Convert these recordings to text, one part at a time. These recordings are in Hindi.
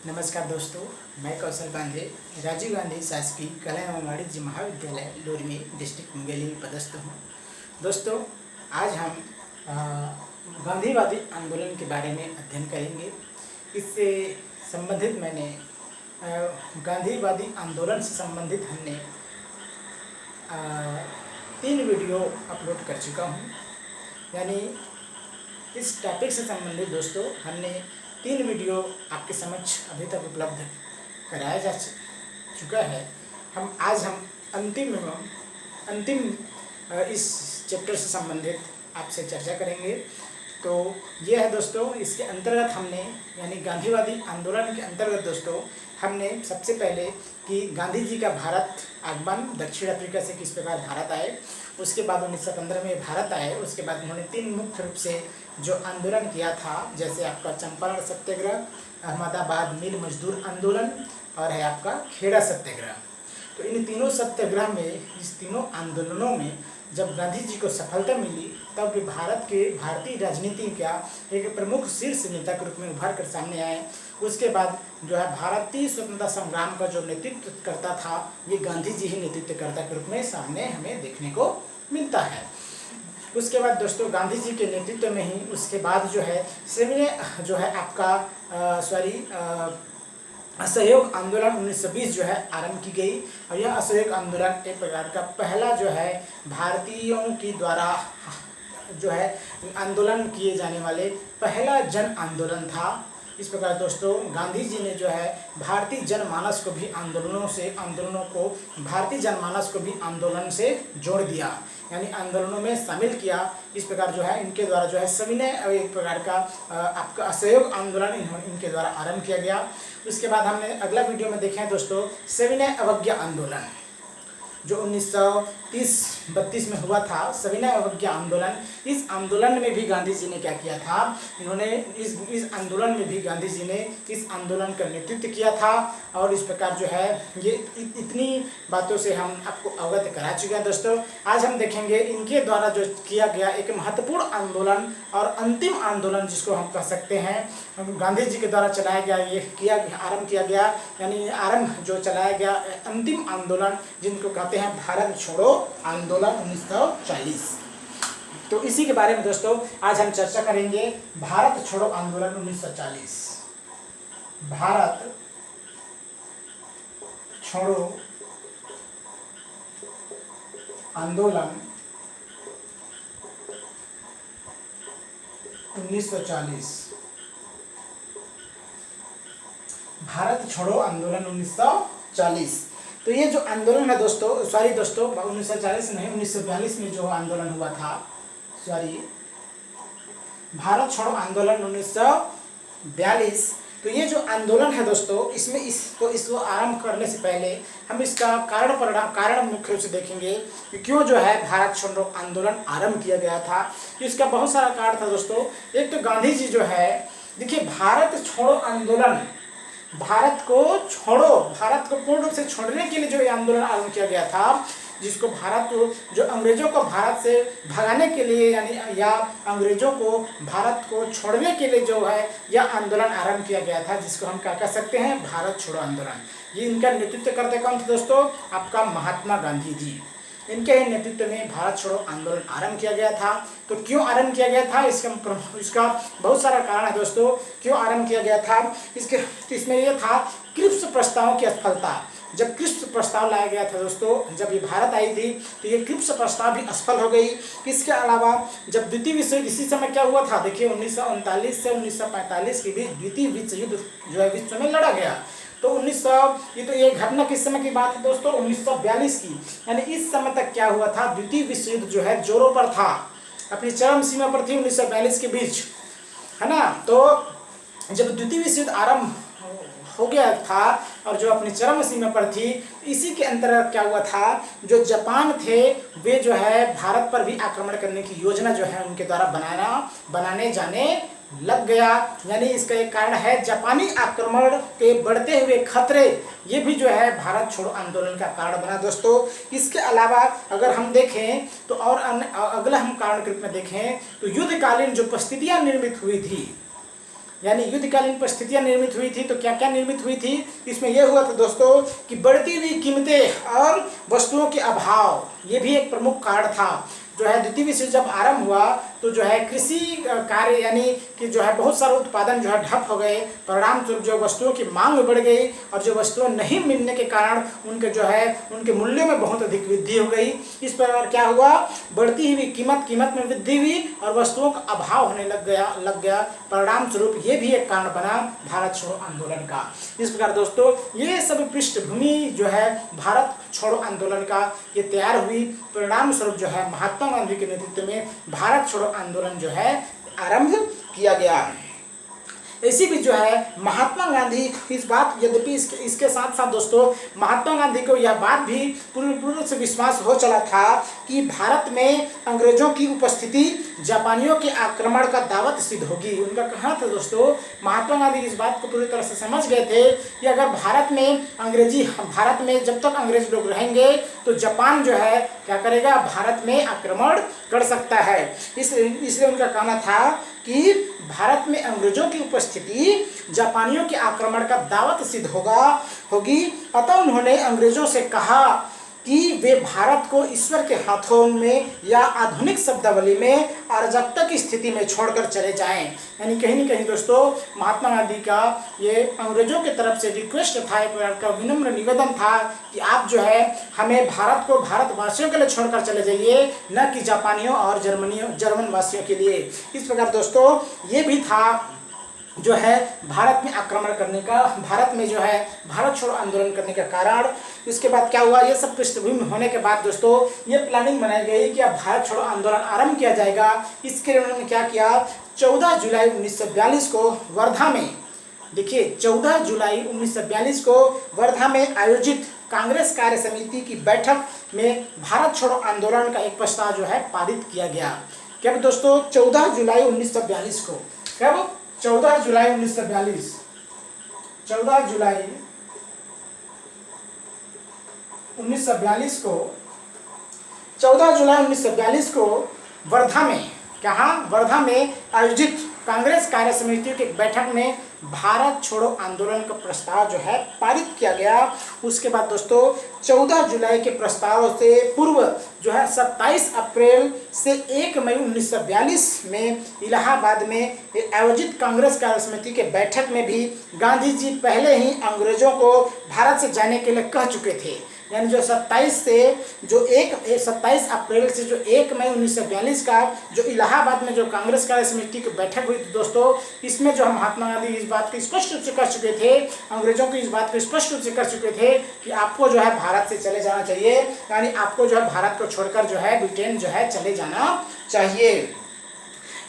नमस्कार दोस्तों, मैं कौशल गांधी राजीव गांधी शासकीय कला एवं वाणिज्य महाविद्यालय लोरमी डिस्ट्रिक्ट मुंगेली में पदस्थ हूँ। दोस्तों, आज हम गांधीवादी आंदोलन के बारे में अध्ययन करेंगे। इससे संबंधित मैंने गांधीवादी आंदोलन से संबंधित हमने 3 वीडियो अपलोड कर चुका हूँ। यानी इस टॉपिक से संबंधित दोस्तों हमने 3 वीडियो आपके समक्ष अभी तक उपलब्ध कराया जा चुका है। आज हम अंतिम इस चैप्टर से संबंधित आपसे चर्चा करेंगे। तो ये है दोस्तों, इसके अंतर्गत हमने यानी गांधीवादी आंदोलन के अंतर्गत दोस्तों हमने सबसे पहले कि गांधी जी का भारत आगमन, दक्षिण अफ्रीका से किस प्रकार भारत आए, उसके बाद 1915 में भारत आए। उसके बाद उन्होंने 3 मुख्य रूप से जो आंदोलन किया था, जैसे आपका चंपारण सत्याग्रह, अहमदाबाद मिल मजदूर आंदोलन और है आपका खेड़ा सत्याग्रह। तो इन तीनों सत्याग्रह में, इस तीनों आंदोलनों में जब गांधी जी को सफलता मिली, तब वे भारतीय राजनीति का एक प्रमुख शीर्ष नेता के रूप में उभर कर सामने आए। उसके बाद जो है भारतीय स्वतंत्रता संग्राम का जो नेतृत्व करता था, ये गांधी जी ही नेतृत्वकर्ता के रूप में सामने हमें देखने को मिलता है। उसके बाद दोस्तों गांधी जी के नेतृत्व में ही उसके बाद जो है सविनय जो है आपका असहयोग आंदोलन 1920 जो है आरंभ की गई। और यह असहयोग आंदोलन एक प्रकार का पहला जो है भारतीयों की द्वारा जो है आंदोलन किए जाने वाले पहला जन आंदोलन था। इस प्रकार दोस्तों गांधी जी ने जो है भारतीय जनमानस को भी आंदोलन से जोड़ दिया, यानी आंदोलनों में शामिल किया। इस प्रकार जो है इनके द्वारा जो है सविनय एक प्रकार का आपका असहयोग आंदोलन इनके द्वारा आरंभ किया गया। उसके बाद हमने अगला वीडियो में देखे हैं दोस्तों सविनय अवज्ञा आंदोलन, जो 1930-32 में हुआ था, सविनय अवज्ञा आंदोलन। इस आंदोलन में भी गांधी जी ने क्या किया था, इन्होंने इस आंदोलन में भी गांधी जी ने इस आंदोलन का नेतृत्व किया था। और इस प्रकार जो है ये इतनी बातों से हम आपको अवगत करा चुके हैं दोस्तों। आज हम देखेंगे इनके द्वारा जो किया गया एक महत्वपूर्ण आंदोलन और अंतिम आंदोलन, जिसको हम कह सकते हैं गांधी जी के द्वारा चलाया गया, आरंभ किया गया, यानी आरंभ जो चलाया गया अंतिम आंदोलन, जिनको कहते हैं भारत छोड़ो आंदोलन 1940। तो इसी के बारे में दोस्तों आज हम चर्चा करेंगे। भारत छोड़ो आंदोलन 1940, भारत छोड़ो आंदोलन 1940, भारत छोड़ो आंदोलन 1940। तो ये जो आंदोलन है दोस्तों 1940 नहीं, 1942 में जो आंदोलन हुआ था, भारत छोड़ो आंदोलन 1942। तो ये जो आंदोलन है दोस्तों, इसको आरंभ करने से पहले हम इसका कारण मुख्य रूप से देखेंगे कि क्यों जो है भारत छोड़ो आंदोलन आरंभ किया गया था। इसका बहुत सारा कारण था दोस्तों। एक तो गांधी जी जो है, देखिए भारत छोड़ो आंदोलन, भारत को पूर्ण रूप से छोड़ने के लिए जो ये आंदोलन आरंभ किया गया था, जिसको जो अंग्रेजों को भारत से भगाने के लिए या अंग्रेजों को भारत को छोड़ने के लिए जो है यह आंदोलन आरंभ किया गया था, जिसको हम क्या कह सकते हैं, भारत छोड़ो आंदोलन। ये इनका नेतृत्व करते कौन थे दोस्तों, आपका महात्मा गांधी जी। इनके ही नेतृत्व में भारत छोड़ो आंदोलन आरंभ किया गया था। तो क्यों आरंभ किया गया था, इसका बहुत सारा कारण है दोस्तों क्यों आरंभ किया गया था। इसमें यह था क्रिप्स प्रस्तावों की असफलता। जब क्रिप्स प्रस्ताव लाया गया था दोस्तों, जब ये भारत आई थी, तो ये क्रिप्स प्रस्ताव भी असफल हो गई। इसके अलावा जब द्वितीय विश्व युद्ध, इसी समय क्या हुआ था, देखिए 1939 से 1945 के बीच द्वितीय विश्व युद्ध जो है विश्व में लड़ा गया। तो ये घटना किस समय की बात है दोस्तों, 1942 की। यानी इस समय तक क्या हुआ था, द्वितीय विश्व युद्ध जो है जोरों पर था, अपनी चरम सीमा पर थी 1942 के बीच, है ना। तो जब द्वितीय विश्व युद्ध आरंभ हो गया था और जो अपनी चरम सीमा पर थी, इसी के अंतर्गत क्या हुआ था, जो जापान थे वे जो है भारत पर भी आक्रमण करने की योजना जो है उनके द्वारा बनाने जाने लग गया। यानी इसका एक कारण है जापानी आक्रमण के बढ़ते हुए खतरे, ये भी जो है भारत छोड़ो आंदोलन का कारण बना दोस्तों। इसके अलावा अगर हम देखें तो और अगला हम कारण के रूप में देखें तो युद्धकालीन जो परिस्थितियां निर्मित हुई थी, यानी युद्धकालीन परिस्थितियां निर्मित हुई थी। तो क्या क्या निर्मित हुई थी, इसमें यह हुआ था दोस्तों कि बढ़ती हुई कीमतें और वस्तुओं के अभाव, ये भी एक प्रमुख कारण था। जो है द्वितीय विश्व जब आरंभ हुआ तो जो है कृषि कार्य यानी कि जो है बहुत सारा उत्पादन जो है ठप हो गए, परिणाम स्वरूप जो वस्तुओं की मांग बढ़ गई और जो वस्तुएं नहीं मिलने के कारण उनके जो है उनके मूल्यों में बहुत अधिक वृद्धि हो गई। इस प्रकार क्या हुआ, बढ़ती हुई कीमत में वृद्धि हुई और वस्तुओं का अभाव होने लग गया। परिणाम स्वरूप ये भी एक कारण बना भारत छोड़ो आंदोलन का। इस प्रकार दोस्तों ये सब पृष्ठभूमि जो है भारत छोड़ो आंदोलन का ये तैयार हुई। परिणाम स्वरूप जो है महात्मा गांधी के नेतृत्व में भारत छोड़ो आंदोलन जो है आरंभ किया गया। इसी बीच जो है महात्मा गांधी इस बात, यद्यपि इसके साथ साथ दोस्तों महात्मा गांधी को यह बात भी पूर्ण से विश्वास हो चला था कि भारत में अंग्रेजों की उपस्थिति जापानियों के आक्रमण का दावत सिद्ध होगी। उनका कहना था दोस्तों, महात्मा गांधी इस बात को पूरी तरह से समझ गए थे कि अगर भारत में जब तक अंग्रेज लोग रहेंगे तो जापान जो है क्या करेगा, भारत में आक्रमण कर सकता है। इसलिए उनका कहना था कि भारत में अंग्रेजों की उपस्थिति जापानियों के आक्रमण का दावत सिद्ध होगी। अतः उन्होंने अंग्रेजों से कहा कि वे भारत को ईश्वर के हाथों में या आधुनिक शब्दावली में अराजकता की स्थिति में छोड़कर चले जाएं। यानी कहीं न कहीं दोस्तों महात्मा गांधी का ये अंग्रेजों की तरफ से रिक्वेस्ट था, एक प्रकार का विनम्र निवेदन था कि आप जो है हमें भारत को भारतवासियों के लिए छोड़कर चले जाइए, न कि जापानियों और जर्मन वासियों के लिए। इस प्रकार दोस्तों ये भी था जो है भारत में आक्रमण करने का, भारत में जो है भारत छोड़ो आंदोलन करने का कारण। इसके बाद क्या हुआ, ये सब पृष्ठभूमि होने के बाद दोस्तों ये प्लानिंग बनाई गई कि अब भारत छोड़ो आंदोलन आरंभ किया जाएगा। इसके लिए उन्होंने क्या किया, 14 जुलाई 1942 को वर्धा में, देखिए 14 जुलाई 1942 को वर्धा में आयोजित कांग्रेस कार्य समिति की बैठक में भारत छोड़ो आंदोलन का एक प्रस्ताव जो है पारित किया गया। कब दोस्तों, 14 जुलाई 1942 को, कब 14 जुलाई 1942, 14 जुलाई 1942 को, 14 जुलाई 1942 को वर्धा में, कहाँ, वर्धा में आयोजित कांग्रेस कार्य समिति की बैठक में भारत छोड़ो आंदोलन का प्रस्ताव जो है पारित किया गया। उसके बाद दोस्तों 14 जुलाई के प्रस्ताव से पूर्व जो है 27 अप्रैल से 1 मई 1942 में इलाहाबाद में आयोजित कांग्रेस कार्य समिति के बैठक में भी गांधी जी पहले ही अंग्रेजों को भारत से जाने के लिए कह चुके थे। यानी जो 27 अप्रैल से जो 1 मई 1942 का जो इलाहाबाद में जो कांग्रेस कार्य समिति की बैठक हुई थी दोस्तों, इसमें जो महात्मा गांधी इस बात को स्पष्ट रूप से कर चुके थे, अंग्रेजों को इस बात को स्पष्ट रूप से कर चुके थे कि आपको जो है भारत से चले जाना चाहिए, यानी आपको जो है भारत को छोड़कर जो है ब्रिटेन जो है चले जाना चाहिए।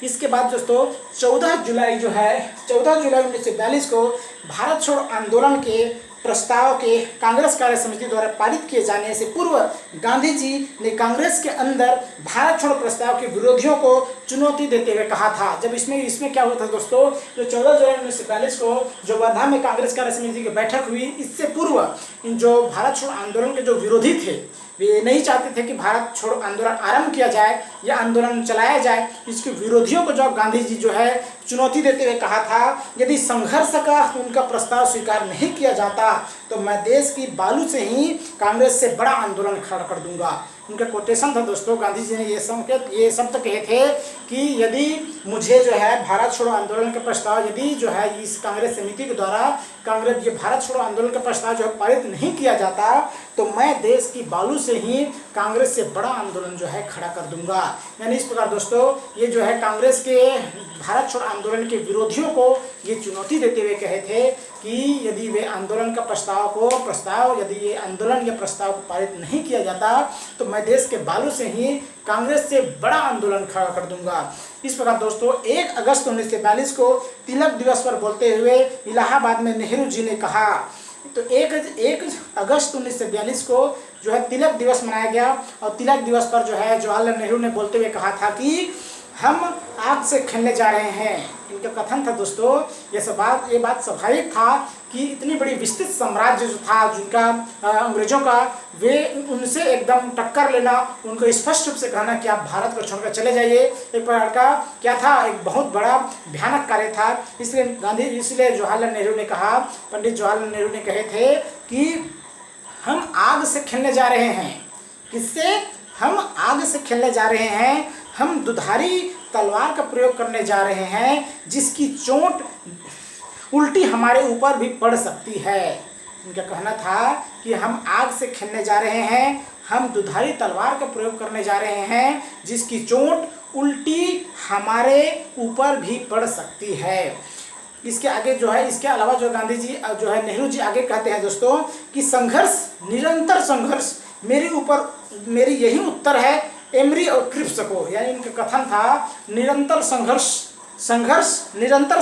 इसके बाद दोस्तों 14 जुलाई 1942 को भारत छोड़ो आंदोलन के प्रस्ताव के कांग्रेस कार्य समिति द्वारा पारित किए जाने से पूर्व गांधी जी ने कांग्रेस के अंदर भारत छोड़ो प्रस्ताव के विरोधियों को चुनौती देते हुए कहा था। जब इसमें क्या हुआ था दोस्तों, जो 14 जुलाई 1942 को जो वर्धा में कांग्रेस कार्य समिति की बैठक हुई, इससे पूर्व जो भारत छोड़ो आंदोलन के जो विरोधी थे वे नहीं चाहते थे कि भारत छोड़ो आंदोलन आरंभ किया जाए या आंदोलन चलाया जाए। इसके विरोधियों को जब गांधी जी जो है चुनौती देते हुए कहा था, यदि संघर्ष का उनका प्रस्ताव स्वीकार नहीं किया जाता तो मैं देश की बालू से ही कांग्रेस से बड़ा आंदोलन खड़ा कर दूंगा। उनका कोटेशन था दोस्तों, गांधी जी ने ये शब्द कहे थे कि यदि मुझे जो है भारत छोड़ो आंदोलन का प्रस्ताव यदि जो है इस कांग्रेस समिति के द्वारा ये भारत छोड़ो आंदोलन का प्रस्ताव जो है पारित नहीं किया जाता तो मैं देश की बालू से ही कांग्रेस से बड़ा आंदोलन जो है खड़ा कर दूंगा। यानी इस प्रकार दोस्तों ये जो है कांग्रेस के भारत छोड़ो आंदोलन के विरोधियों को ये चुनौती देते हुए कहे थे कि यदि वे आंदोलन का यदि ये आंदोलन या प्रस्ताव को पारित नहीं किया जाता तो मैं देश के बालू से ही कांग्रेस से बड़ा आंदोलन खड़ा कर दूंगा। इस प्रकार दोस्तों 1 अगस्त 1942 को तिलक दिवस पर बोलते हुए इलाहाबाद में नेहरू जी ने कहा, तो 1 अगस्त 1942 को जो है तिलक दिवस मनाया गया और तिलक दिवस पर जो है जवाहरलाल नेहरू ने बोलते हुए कहा था कि हम आग से खेलने जा रहे हैं। इनका कथन था दोस्तों, ये बात स्वाभाविक था कि इतनी बड़ी विस्तृत साम्राज्य जो था जिनका अंग्रेजों का, वे उनसे एकदम टक्कर लेना, उनको स्पष्ट रूप से कहना कि आप भारत को छोड़कर चले जाइए, एक प्रकार का क्या था, एक बहुत बड़ा भयानक कार्य था। इसलिए जवाहरलाल नेहरू ने कहा, पंडित जवाहरलाल नेहरू ने कहे थे कि हम आग से खेलने जा रहे हैं। किससे? हम आग से खेलने जा रहे हैं, हम दुधारी तलवार का प्रयोग करने जा रहे हैं जिसकी चोट उल्टी हमारे ऊपर भी पड़ सकती है। इनका कहना था कि हम आग से खेलने जा रहे हैं, हम दुधारी तलवार का प्रयोग करने जा रहे हैं जिसकी चोट उल्टी हमारे ऊपर भी पड़ सकती है। इसके आगे जो है, इसके अलावा जो गांधी जी जो है नेहरू जी आगे कहते हैं दोस्तों कि संघर्ष, निरंतर संघर्ष मेरी यही उत्तर है एमरी और क्रिप्स को। यानी इनका कथन था निरंतर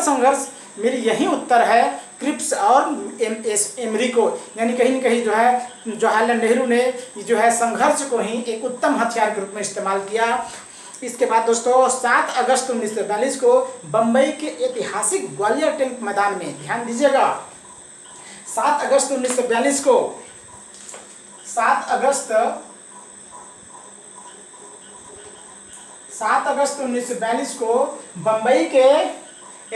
संघर्ष मेरी यही उत्तर है क्रिप्स और एमरी को। यानी कहीं न कहीं जो है जवाहरलाल नेहरू ने जो है संघर्ष को ही एक उत्तम हथियार के रूप में इस्तेमाल किया। इसके बाद दोस्तों 7 अगस्त 1942 को बम्बई के ऐतिहासिक ग्वालियर टैंक मैदान में, ध्यान दीजिएगा, 7 अगस्त 1942 को 7 अगस्त 1942 को बम्बई के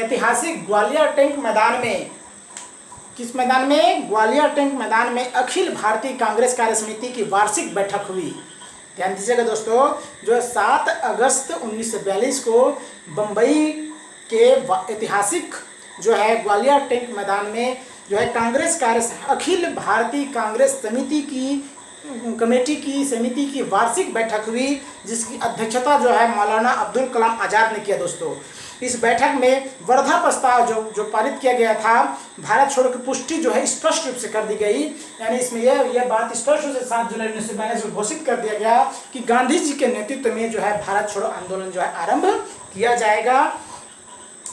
ऐतिहासिक ग्वालियर टैंक मैदान में, किस मैदान में? ग्वालियर टैंक मैदान में अखिल भारतीय कांग्रेस कार्य समिति की वार्षिक बैठक हुई। ध्यान दीजिएगा दोस्तों, जो 7 अगस्त 1942 को बम्बई के ऐतिहासिक जो है ग्वालियर टैंक मैदान में जो है अखिल भारतीय कांग्रेस समिति की वार्षिक बैठक हुई, जिसकी अध्यक्षता जो है मौलाना अब्दुल कलाम आज़ाद ने किया। दोस्तों इस बैठक में वर्धा प्रस्ताव जो पारित किया गया था, भारत छोड़ो की पुष्टि जो है स्पष्ट रूप से कर दी गई। यानी इसमें यह बात स्पष्ट रूप से 7 जुलाई 1942 को घोषित कर दिया गया कि गांधी जी के नेतृत्व में जो है भारत छोड़ो आंदोलन जो है आरंभ किया जाएगा।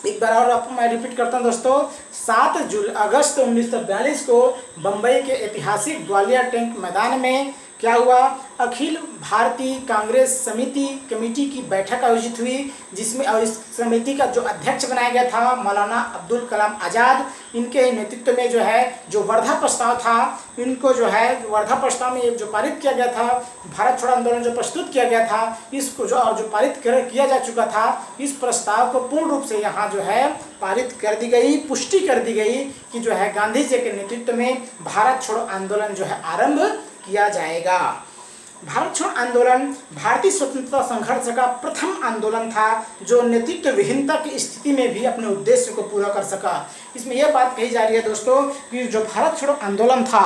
एक बार और आपको मैं रिपीट करता हूँ दोस्तों, 7 अगस्त 1942 को बम्बई के ऐतिहासिक ग्वालियर टैंक मैदान में क्या हुआ? अखिल भारतीय कांग्रेस समिति कमेटी की बैठक आयोजित हुई, जिसमें और इस समिति का जो अध्यक्ष बनाया गया था मौलाना अब्दुल कलाम आज़ाद। इनके नेतृत्व में जो है जो वर्धा प्रस्ताव था, इनको जो है वर्धा प्रस्ताव में जो पारित किया गया था, भारत छोड़ो आंदोलन जो प्रस्तुत किया गया था, इसको जो पारित किया जा चुका था, इस प्रस्ताव को पूर्ण रूप से यहाँ जो है पारित कर दी गई, पुष्टि कर दी गई कि जो है गांधी जी के नेतृत्व में भारत छोड़ो आंदोलन जो है आरंभ किया जाएगा। भारत छोड़ो आंदोलन भारतीय स्वतंत्रता संघर्ष का प्रथम आंदोलन था जो नेतृत्व विहीनता की स्थिति में भी अपने उद्देश्य को पूरा कर सका। इसमें यह बात कही जा रही है दोस्तों कि जो भारत छोड़ो आंदोलन था,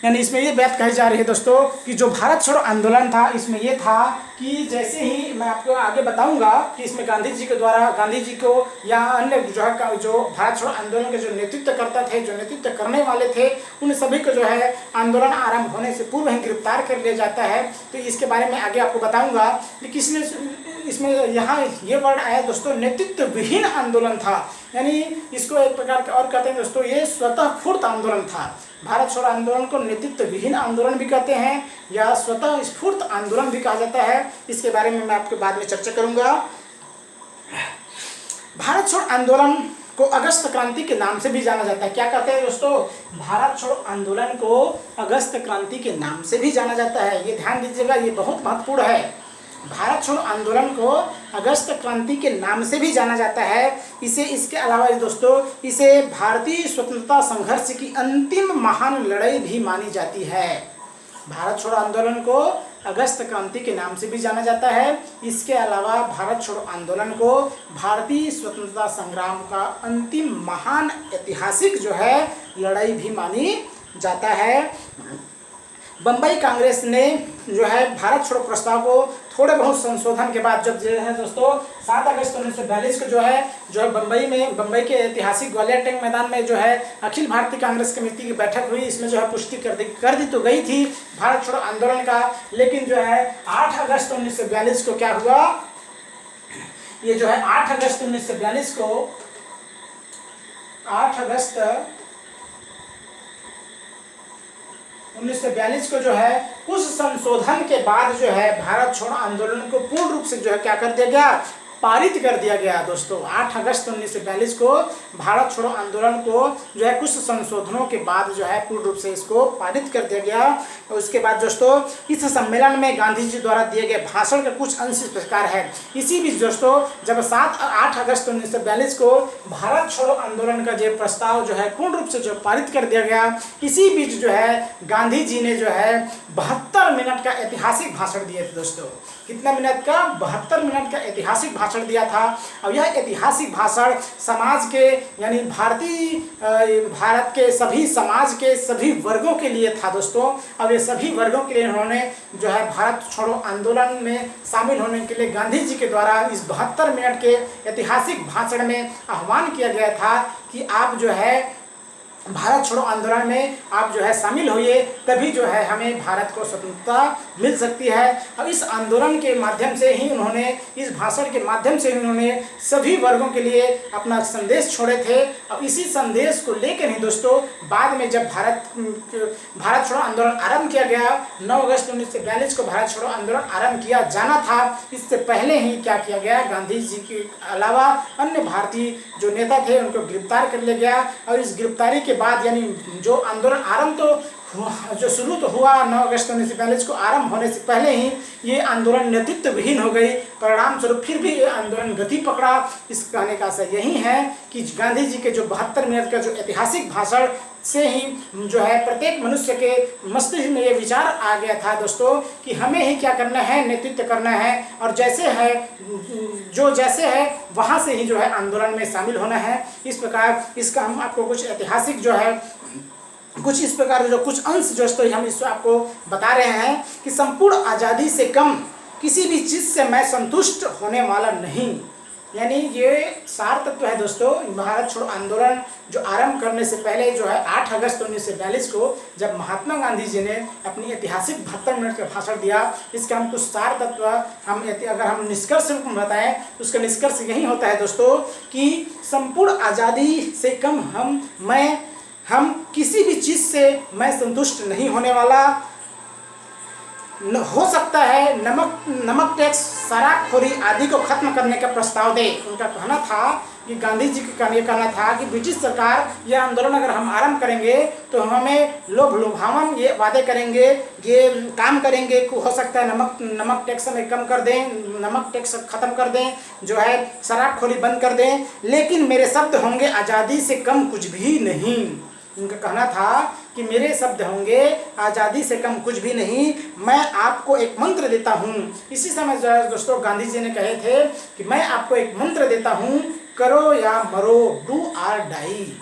यानी इसमें ये बात कही जा रही है दोस्तों कि जो भारत छोड़ो आंदोलन था, इसमें यह था कि जैसे ही मैं आपको आगे बताऊंगा कि इसमें गांधी जी के द्वारा, गांधी जी को या अन्य जो भारत छोड़ो आंदोलन के जो नेतृत्व थे, जो नेतृत्व करने वाले थे, उन सभी को जो है आंदोलन आरंभ होने से पूर्व ही गिरफ्तार कर लिया जाता है। तो इसके बारे में आगे आपको बताऊँगा कि इसमें यहाँ ये वर्ड आया दोस्तों, नेतृत्व विहीन आंदोलन था। यानी इसको एक प्रकार के और कहते हैं दोस्तों, ये स्वतः स्फूर्त आंदोलन था। भारत छोड़ो आंदोलन को नेतृत्व विहीन आंदोलन भी कहते हैं या स्वतः स्फूर्त आंदोलन भी कहा जाता है। इसके बारे में मैं आपके बाद में चर्चा करूंगा। भारत छोड़ो आंदोलन को अगस्त क्रांति के नाम से भी जाना जाता है। क्या कहते हैं दोस्तों? भारत छोड़ो आंदोलन को अगस्त क्रांति के नाम से भी जाना जाता है। ये ध्यान दीजिएगा, ये बहुत महत्वपूर्ण है। भारत छोड़ो आंदोलन को अगस्त क्रांति के नाम से भी जाना जाता है। इसके अलावा दोस्तों इसे भारतीय स्वतंत्रता संघर्ष की अंतिम महान लड़ाई भी मानी जाती है। भारत छोड़ो आंदोलन को अगस्त क्रांति के नाम से भी जाना जाता है। इसके अलावा भारत छोड़ो आंदोलन को भारतीय स्वतंत्रता संग्राम का अंतिम महान ऐतिहासिक जो है लड़ाई भी मानी जाता है। बम्बई कांग्रेस ने जो है भारत छोड़ो प्रस्ताव को थोड़े बहुत संशोधन के बाद जब जो है दोस्तों 7 अगस्त 1942 को जो है बम्बई के ऐतिहासिक ग्वालियर टैंक मैदान में जो है अखिल भारतीय कांग्रेस कमेटी की बैठक हुई। इसमें जो है पुष्टि कर दी तो गई थी भारत छोड़ो आंदोलन का, लेकिन जो है 8 अगस्त 1942 को क्या हुआ? ये जो है 8 अगस्त 1942 को 8 अगस्त 1942 को जो है कुछ संशोधन के बाद जो है भारत छोड़ो आंदोलन को पूर्ण रूप से जो है क्या कर दिया गया, पारित कर दिया गया दोस्तों। 8 अगस्त 1942 को भारत छोड़ो आंदोलन को जो है कुछ संशोधनों के बाद जो है पूर्ण रूप से इसको पारित कर दिया गया। और उसके बाद दोस्तों इस सम्मेलन में गांधी जी द्वारा दिए गए भाषण के कुछ अंश इस प्रकार है। इसी बीच दोस्तों जब 8 अगस्त 1942 को भारत छोड़ो आंदोलन का जो प्रस्ताव जो है पूर्ण रूप से जो पारित कर दिया गया, इसी बीच जो है गांधी जी ने जो है 72 मिनट का ऐतिहासिक भाषण दिए थे दोस्तों। कितना मिनट का? 72 मिनट का ऐतिहासिक भाषण दिया था। अब यह ऐतिहासिक भाषण समाज के यानी भारत के सभी समाज के सभी वर्गों के लिए था दोस्तों। अब ये सभी वर्गों के लिए उन्होंने जो है भारत छोड़ो आंदोलन में शामिल होने के लिए गांधी जी के द्वारा इस 72 मिनट के ऐतिहासिक भाषण में आह्वान किया गया था कि आप जो है भारत छोड़ो आंदोलन में आप जो है शामिल होइए, तभी जो है हमें भारत को स्वतंत्रता मिल सकती है। अब इस आंदोलन के माध्यम से ही उन्होंने, इस भाषण के माध्यम से ही उन्होंने सभी वर्गों के लिए अपना संदेश छोड़े थे। अब इसी संदेश को लेकर ही दोस्तों बाद में जब भारत छोड़ो आंदोलन आरंभ किया गया, 9 अगस्त 1942 को भारत छोड़ो आंदोलन आरंभ किया जाना था। इससे पहले ही क्या किया गया, गांधी जी के अलावा अन्य भारतीय जो नेता थे उनको गिरफ्तार कर लिया गया। और इस गिरफ्तारी के बाद यानी जो आंदोलन आरंभ जो शुरू तो हुआ 9 अगस्त 1942 को, आरंभ होने से पहले ही ये आंदोलन नेतृत्व विहीन हो गई। परिणाम स्वरूप फिर भी ये आंदोलन गति पकड़ा। इस कहने का आशय यही है कि गांधी जी के जो 72 मिनट का जो ऐतिहासिक भाषण से ही जो है प्रत्येक मनुष्य के मस्तिष्क में ये विचार आ गया था दोस्तों कि हमें ही क्या करना है, नेतृत्व करना है, और जैसे है जो जैसे है वहाँ से ही जो है आंदोलन में शामिल होना है। इस प्रकार इसका हम आपको कुछ ऐतिहासिक जो है कुछ इस प्रकार जो कुछ अंश दोस्तों हम इसको आपको बता रहे हैं कि संपूर्ण आज़ादी से कम किसी भी चीज़ से मैं संतुष्ट होने वाला नहीं। यानी ये सार तत्व है दोस्तों। भारत छोड़ो आंदोलन जो आरंभ करने से पहले जो है 8 अगस्त 1942 को जब महात्मा गांधी जी ने अपनी ऐतिहासिक 72 मिनट का भाषण दिया, इसका हम कुछ सार तत्व हम अगर हम निष्कर्ष बताएं तो उसका निष्कर्ष यही होता है दोस्तों कि संपूर्ण आज़ादी से कम हम किसी भी चीज़ से मैं संतुष्ट नहीं होने वाला। हो सकता है नमक टैक्स, शराबखोरी आदि को खत्म करने का प्रस्ताव दे। उनका कहना था कि गांधी जी का ये कहना था कि ब्रिटिश सरकार यह आंदोलन अगर हम आरंभ करेंगे तो हमें लुभावन ये वादे करेंगे, ये काम करेंगे कि हो सकता है नमक टैक्स में कम कर दें, नमक टैक्स ख़त्म कर दें, जो है शराबखोरी बंद कर दें, लेकिन मेरे शब्द होंगे आज़ादी से कम कुछ भी नहीं। उनका कहना था कि मेरे शब्द होंगे आज़ादी से कम कुछ भी नहीं। मैं आपको एक मंत्र देता हूँ। इसी समय दोस्तों गांधी जी ने कहे थे कि मैं आपको एक मंत्र देता हूँ, करो या मरो, डू आर डाई।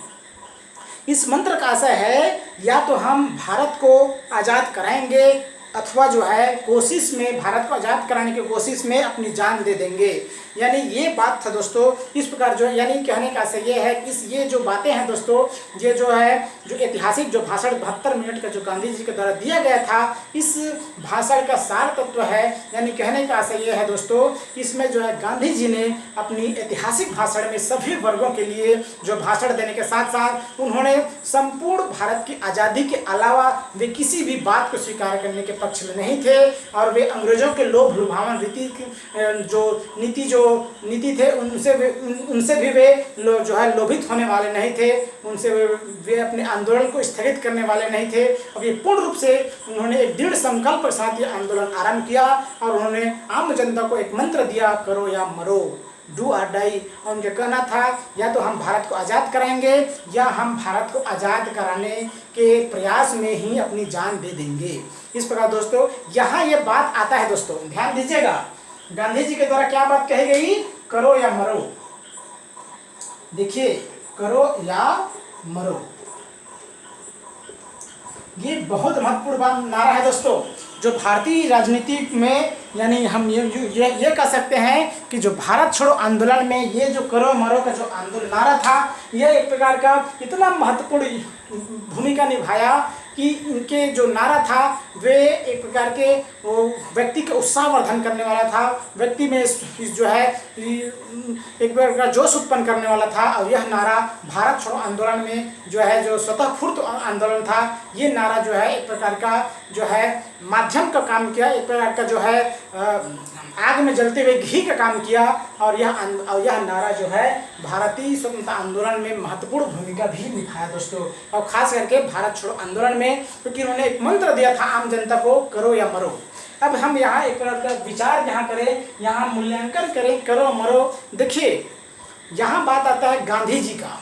इस मंत्र का आशय है या तो हम भारत को आज़ाद कराएंगे अथवा जो है कोशिश में भारत को आज़ाद कराने की कोशिश में अपनी जान दे देंगे। यानी ये बात था दोस्तों। इस प्रकार जो यानी कहने का आशय ये है कि ये जो बातें हैं दोस्तों, ये जो है जो ऐतिहासिक जो भाषण 72 मिनट का जो गांधी जी के द्वारा दिया गया था, इस भाषण का सार तत्व है। यानी कहने का आशय ये है दोस्तों, इसमें जो है गांधी जी ने अपनी ऐतिहासिक भाषण में सभी वर्गों के लिए जो भाषण देने के साथ साथ उन्होंने संपूर्ण भारत की आज़ादी के अलावा वे किसी भी बात को स्वीकार करने के पक्ष में नहीं थे। और वे अंग्रेजों के लोभ लुभावन नीति थे उनसे भी वे जो है लोभित होने वाले नहीं थे। उनसे वे अपने आंदोलन को स्थगित करने वाले नहीं थे। अब ये पूर्ण रूप से उन्होंने एक दृढ़ संकल्प के साथ ये आंदोलन आरंभ किया और उन्होंने आम जनता को एक मंत्र दिया, करो या मरो, डू आर डाई। और उनका कहना था या तो हम भारत को आज़ाद कराएंगे या हम भारत को आज़ाद कराने के प्रयास में ही अपनी जान दे देंगे। इस प्रकार दोस्तों यहाँ ये बात आता है दोस्तों, ध्यान दीजिएगा, गांधी जी के द्वारा क्या बात कही गई, करो या मरो। देखिए, करो या मरो, ये बहुत महत्वपूर्ण नारा है दोस्तों, जो भारतीय राजनीति में यानी हम ये कह सकते हैं कि जो भारत छोड़ो आंदोलन में ये जो करो मरो का जो आंदोलन नारा था, यह एक प्रकार का इतना महत्वपूर्ण भूमिका निभाया कि इनके जो नारा था वे एक प्रकार के वो व्यक्ति का उत्साहवर्धन करने वाला था, व्यक्ति में जो है एक प्रकार का जोश उत्पन्न करने वाला था। और यह नारा भारत छोड़ो आंदोलन में जो है जो स्वतः स्फूर्त आंदोलन था, ये नारा जो है एक प्रकार का जो है माध्यम का काम किया, एक प्रकार का जो है आग में जलते हुए घी का काम किया। और यह नारा जो है भारतीय स्वतंत्रता आंदोलन में महत्वपूर्ण भूमिका भी निभाया दोस्तों, और खास करके भारत छोड़ो आंदोलन में, क्योंकि उन्होंने एक मंत्र दिया था आम जनता को, करो या मरो। अब हम यहाँ एक प्रकार का विचार यहाँ करें, यहाँ मूल्यांकन करें, करो मरो। देखिए यहाँ बात आता है गांधी जी का,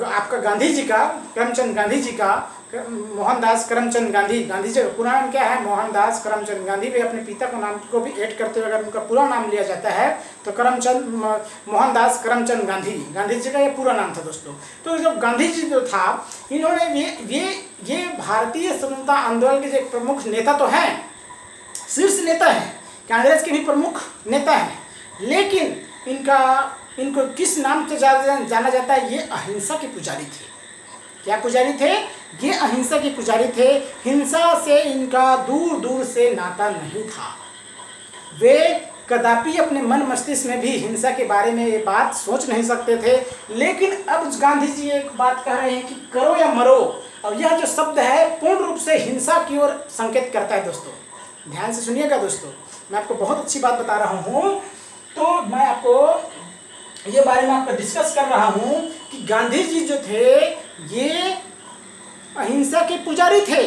आपका गांधी जी का, करमचंद गांधी जी का, मोहनदास करमचंद गांधी। गांधी जी का पूरा नाम क्या है? मोहनदास करमचंद गांधी। वे अपने पिता को नाम को भी ऐड करते हुए अगर उनका पूरा नाम लिया जाता है तो मोहनदास करमचंद गांधी, गांधी जी का ये पूरा नाम था दोस्तों। तो जब गांधी जी जो था, इन्होंने ये भारतीय स्वतंत्रता आंदोलन के जो प्रमुख नेता तो हैं, शीर्ष नेता हैं, कांग्रेस के भी प्रमुख नेता हैं, लेकिन इनको किस नाम से जाना जाता है? ये अहिंसा के पुजारी थे। क्या पुजारी थे? ये अहिंसा के पुजारी थे। हिंसा से इनका दूर दूर से नाता नहीं था। वे कदापि अपने मन मस्तिष्क में भी हिंसा के बारे में ये बात सोच नहीं सकते थे। लेकिन अब गांधी जी एक बात कह रहे हैं कि करो या मरो, और यह जो शब्द है पूर्ण रूप से हिंसा की ओर संकेत करता है दोस्तों। ध्यान से सुनिएगा दोस्तों, मैं आपको बहुत अच्छी बात बता रहा हूँ। तो मैं आपको ये बारे में आपको डिस्कस कर रहा हूँ कि गांधी जी जो थे ये अहिंसा के पुजारी थे।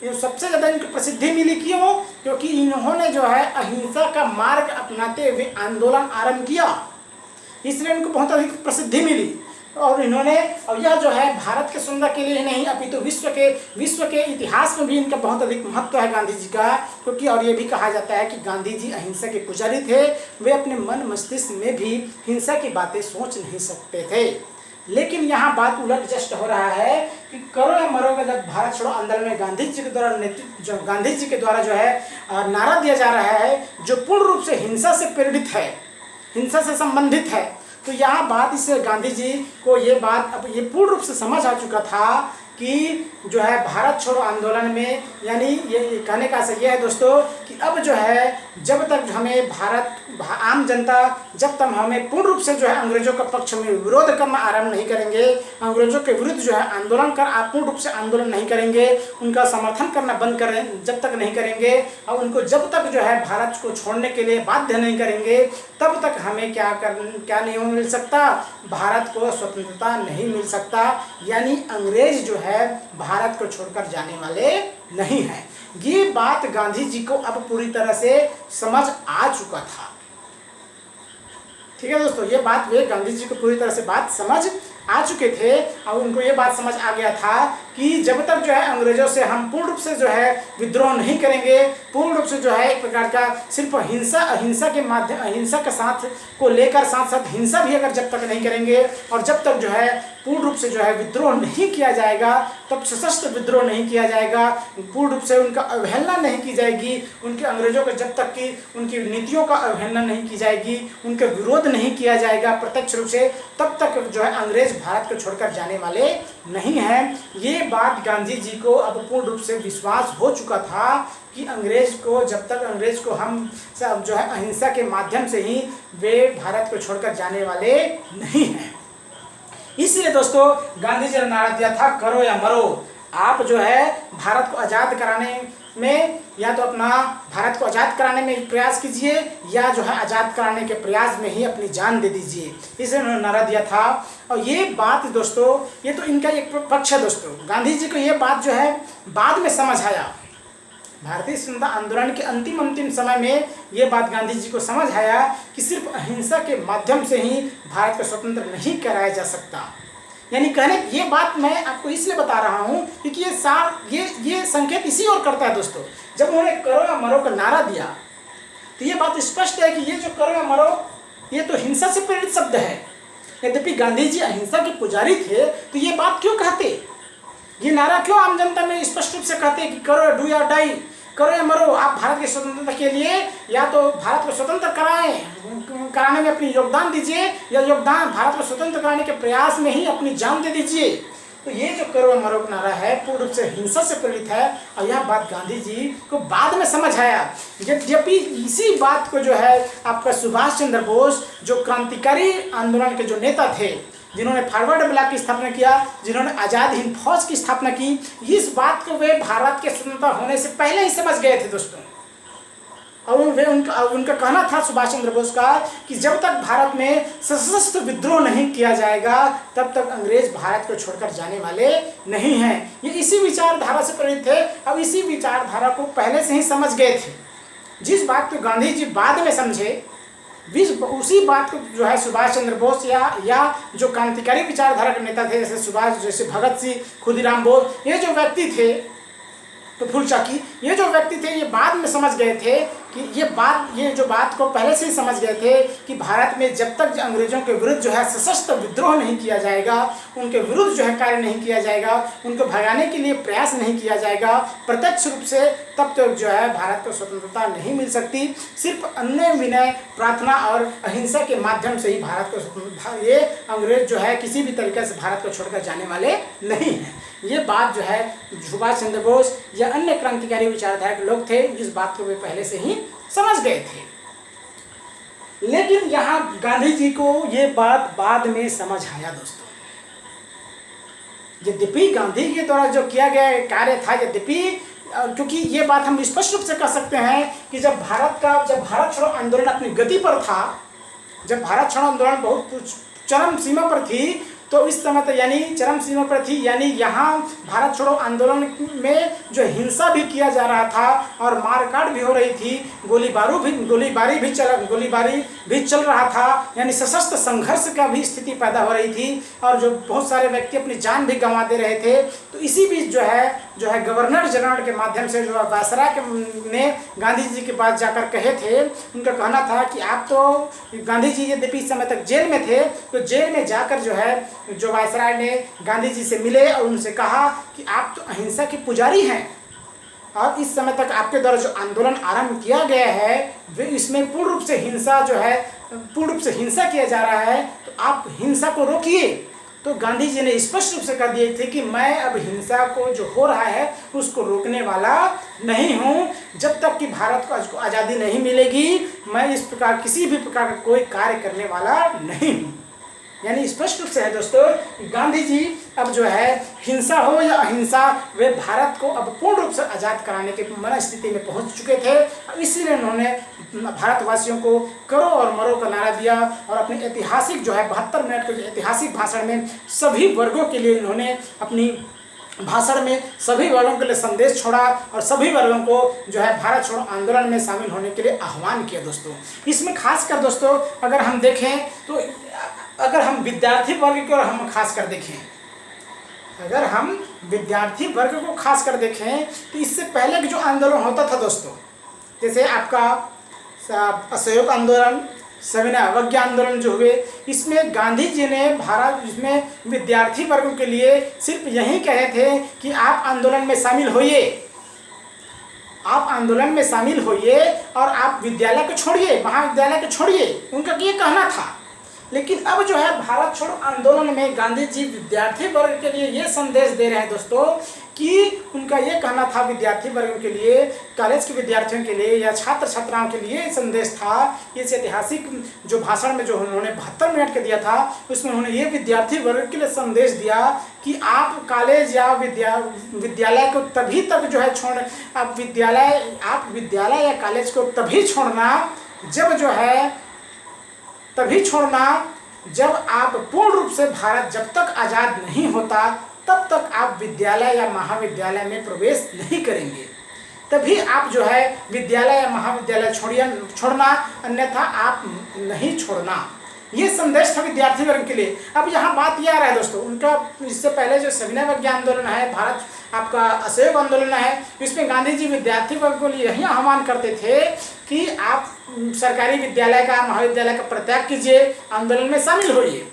ये सबसे ज़्यादा इनको प्रसिद्धि मिली क्यों? क्योंकि इन्होंने जो है अहिंसा का मार्ग अपनाते हुए आंदोलन आरंभ किया, इसलिए इनको बहुत अधिक प्रसिद्धि मिली। और इन्होंने, और यह जो है भारत के स्वतंत्रता के लिए ही नहीं अपितु विश्व के इतिहास में भी इनका बहुत अधिक महत्व है गांधी जी का। क्योंकि और ये भी कहा जाता है कि गांधी जी अहिंसा के पुजारी थे। वे अपने मन मस्तिष्क में भी हिंसा की बातें सोच नहीं सकते थे। लेकिन यहाँ बात उलट जस्ट हो रहा है कि करो या मरो का जब भारत छोड़ो आंदोलन में गांधी जी के द्वारा जो है नारा दिया जा रहा है, जो पूर्ण रूप से हिंसा से प्रेरित है, हिंसा से संबंधित है, तो यहाँ बात इस गांधी जी को ये बात अब ये पूर्ण रूप से समझ आ चुका था कि जो है भारत छोड़ो आंदोलन में, यानी ये कहने का असर यह है दोस्तों कि अब जो है जब तक हमें आम जनता जब तक हमें पूर्ण रूप से जो है अंग्रेजों का पक्ष में विरोध करना आरंभ नहीं करेंगे, अंग्रेजों के विरुद्ध जो है आंदोलन पूर्ण रूप से आंदोलन नहीं करेंगे, उनका समर्थन करना बंद करें जब तक नहीं करेंगे, और उनको जब तक जो है भारत को छोड़ने के लिए बाध्य नहीं करेंगे, तब तक हमें क्या नहीं मिल सकता? भारत को स्वतंत्रता नहीं मिल सकता। यानी अंग्रेज जो है भारत को छोड़कर जाने वाले नहीं हैं। ये बात गांधी जी को अब पूरी तरह से समझ आ चुका था। ठीक है दोस्तों, ये बात वे गांधी जी को पूरी तरह से बात समझ आ चुके थे, और उनको ये बात समझ आ गया था कि जब तक जो है अंग्रेजों से हम पूर्ण रूप से जो है विद्रोह नहीं करेंगे, पूर्ण रूप से जो है एक प्रकार का सिर्फ अहिंसा के माध्यम, अहिंसा के साथ को लेकर साथ साथ हिंसा भी अगर जब तक नहीं करेंगे, और जब तक जो है पूर्ण रूप से जो है विद्रोह नहीं किया जाएगा, तब सशस्त्र विद्रोह नहीं किया जाएगा, पूर्ण रूप से उनका अवहेलना नहीं की जाएगी, उनके अंग्रेजों को जब तक कि उनकी नीतियों का अवहेलना नहीं की जाएगी, उनका विरोध नहीं किया जाएगा प्रत्यक्ष रूप से, तब तक जो है अंग्रेज भारत को छोड़कर जाने वाले नहीं हैं। ये बात गांधी जी को अब पूर्ण रूप से विश्वास हो चुका था कि जब तक अंग्रेज को हम सब जो है अहिंसा के माध्यम से ही वे भारत को छोड़कर जाने वाले नहीं हैं। इसलिए दोस्तों गांधी जी ने नारा दिया था, करो या मरो। आप जो है भारत को आज़ाद कराने में, या तो अपना भारत को आज़ाद कराने में प्रयास कीजिए, या जो है आज़ाद कराने के प्रयास में ही अपनी जान दे दीजिए। इसलिए उन्होंने नारा दिया था। और ये बात दोस्तों, ये तो इनका एक पक्ष है दोस्तों। गांधी जी को ये बात जो है बाद में समझ आया, भारतीय स्वतंत्रता आंदोलन के अंतिम समय में ये बात गांधी जी को समझ आया कि सिर्फ अहिंसा के माध्यम से ही भारत को स्वतंत्र नहीं कराया जा सकता। यानी कहने ये बात मैं आपको इसलिए बता रहा हूँ क्योंकि ये संकेत इसी ओर करता है दोस्तों। जब उन्होंने करो या मरो का नारा दिया तो ये बात स्पष्ट है कि ये जो करो या मरो ये तो हिंसा से प्रेरित शब्द है। यद्यपि गांधी जी अहिंसा के पुजारी थे, तो ये बात क्यों कहते, ये नारा क्यों आम जनता में स्पष्ट रूप से कहते कि करो, डू या डाई, करो या मरो। आप भारत की स्वतंत्रता के लिए या तो भारत को स्वतंत्र कराएं, कराने में अपनी योगदान दीजिए, या योगदान भारत को स्वतंत्र कराने के प्रयास में ही अपनी जान दे दीजिए। तो ये जो करो मरो का नारा है पूर्ण रूप से हिंसा से प्रेरित है, और यह बात गांधी जी को बाद में समझ आया। यद्यपि इसी बात को जो है आपका सुभाष चंद्र बोस, जो क्रांतिकारी आंदोलन के जो नेता थे, जिन्होंने फॉरवर्ड ब्लॉक की स्थापना किया, जिन्होंने आज़ाद हिंद फौज की स्थापना की, इस बात को वे भारत के स्वतंत्रता होने से पहले ही समझ गए थे दोस्तों। और उनका कहना था सुभाष चंद्र बोस का कि जब तक भारत में सशस्त्र विद्रोह नहीं किया जाएगा तब तक अंग्रेज भारत को छोड़कर जाने वाले नहीं हैं। ये इसी विचारधारा से प्रेरित थे, अब इसी विचारधारा को पहले से ही समझ गए थे। जिस बात को गांधी जी बाद में समझे, उसी बात को जो है सुभाष चंद्र बोस या जो क्रांतिकारी विचारधारा के नेता थे, जैसे सुभाष, जैसे भगत सिंह, खुदीराम बोस, ये जो व्यक्ति थे, तो फुलचाकी, ये जो व्यक्ति थे, ये बाद में समझ गए थे कि ये जो बात को पहले से ही समझ गए थे कि भारत में जब तक अंग्रेजों के विरुद्ध जो है सशस्त्र विद्रोह नहीं किया जाएगा, उनके विरुद्ध जो है कार्य नहीं किया जाएगा, उनको भगाने के लिए प्रयास नहीं किया जाएगा प्रत्यक्ष रूप से, तब तक जो है भारत को स्वतंत्रता नहीं मिल सकती। सिर्फ अन्य विनय, प्रार्थना और अहिंसा के माध्यम से ही भारत को, ये अंग्रेज जो है किसी भी तरीके से भारत को छोड़कर जाने वाले नहीं हैं। ये बात जो है सुभाष चंद्र बोस या अन्य क्रांतिकारी विचारधारा के लोग थे, इस बात को वे पहले से ही समझ गए थे। लेकिन यहाँ गांधी जी को ये बात बाद में समझ आया दोस्तों। यद्यपि गांधी के द्वारा जो किया गया कार्य था, यद्यपि क्योंकि ये बात हम स्पष्ट रूप से कह सकते हैं कि जब भारत छोड़ो आंदोलन अपनी गति पर था, जब भारत छोड़ो आंदोलन बहुत चरम सीमा पर थी, तो इस समय तो यानी चरम सीमा पर थी, यानी यहाँ भारत छोड़ो आंदोलन में जो हिंसा भी किया जा रहा था और मारकाट भी हो रही थी, गोलीबारी भी चल रहा था, यानी सशस्त्र संघर्ष का भी स्थिति पैदा हो रही थी, और जो बहुत सारे व्यक्ति अपनी जान भी गंवा दे रहे थे। तो इसी बीच जो है गवर्नर जनरल के माध्यम से जो वायसराय ने गांधी जी के पास जाकर कहे थे, उनका कहना था कि आप तो, गांधी जी यद्यपि इस समय तक जेल में थे, तो जेल में जाकर जो वायसराय ने गांधी जी से मिले और उनसे कहा कि आप तो अहिंसा के पुजारी हैं, और इस समय तक आपके द्वारा जो आंदोलन आरंभ किया गया है वे इसमें पूर्ण रूप से हिंसा किया जा रहा है, तो आप हिंसा को रोकिए। तो गांधी जी ने स्पष्ट रूप से कह दिए थे कि मैं अब हिंसा को जो हो रहा है उसको रोकने वाला नहीं हूँ, जब तक कि भारत को आज़ादी नहीं मिलेगी मैं इस प्रकार किसी भी प्रकार का कोई कार्य करने वाला नहीं हूँ। यानी स्पष्ट रूप से है दोस्तों, गांधी जी अब जो है हिंसा हो या अहिंसा, वे भारत को अब पूर्ण रूप से आज़ाद कराने के मन स्थिति में पहुंच चुके थे, और इसीलिए उन्होंने भारतवासियों को करो और मरो का नारा दिया, और अपने ऐतिहासिक जो है 72 मिनट के ऐतिहासिक भाषण में सभी वर्गों के लिए इन्होंने अपनी भाषण में सभी वर्गों के लिए संदेश छोड़ा, और सभी वर्गों को जो है भारत छोड़ो आंदोलन में शामिल होने के लिए आह्वान किया दोस्तों। इसमें खासकर दोस्तों अगर हम देखें तो, अगर हम विद्यार्थी वर्ग को हम खास कर देखें, अगर हम विद्यार्थी वर्ग को खास कर देखें तो इससे पहले जो आंदोलन होता था दोस्तों, जैसे आपका असहयोग आंदोलन, सविनय अवज्ञा आंदोलन जो हुए, इसमें गांधी जी ने इसमें विद्यार्थी वर्गों के लिए सिर्फ यही कहे थे कि आप आंदोलन में शामिल होइए, आप आंदोलन में शामिल होइए और आप विद्यालय को छोड़िए, महाविद्यालय को छोड़िए, उनका ये कहना था। लेकिन अब जो है भारत छोड़ो आंदोलन में गांधी जी विद्यार्थी वर्ग के लिए ये संदेश दे रहे हैं दोस्तों कि उनका ये कहना था विद्यार्थी वर्ग के लिए, कॉलेज के विद्यार्थियों के लिए या छात्र छात्राओं के लिए संदेश था। इस ऐतिहासिक जो भाषण में जो उन्होंने 72 मिनट का दिया था, उसमें उन्होंने ये विद्यार्थी वर्ग के लिए संदेश दिया कि आप कॉलेज या विद्यालय को तभी तक जो है आप विद्यालय या कॉलेज को तभी छोड़ना जब आप पूर्ण रूप से भारत जब तक आज़ाद नहीं होता तब तक आप विद्यालय या महाविद्यालय में प्रवेश नहीं करेंगे, तभी आप जो है विद्यालय या महाविद्यालय छोड़ना, अन्यथा आप नहीं छोड़ना। ये संदेश था विद्यार्थी वर्ग के लिए। अब यहाँ बात यह आ रहा है दोस्तों, उनका इससे पहले जो सविनय अवज्ञा आंदोलन है, भारत आपका असहयोग आंदोलन है, इसमें गांधी जी विद्यार्थी वर्ग को यही आह्वान करते थे कि आप सरकारी विद्यालय का, महाविद्यालय का परित्याग कीजिए, आंदोलन में शामिल होइए।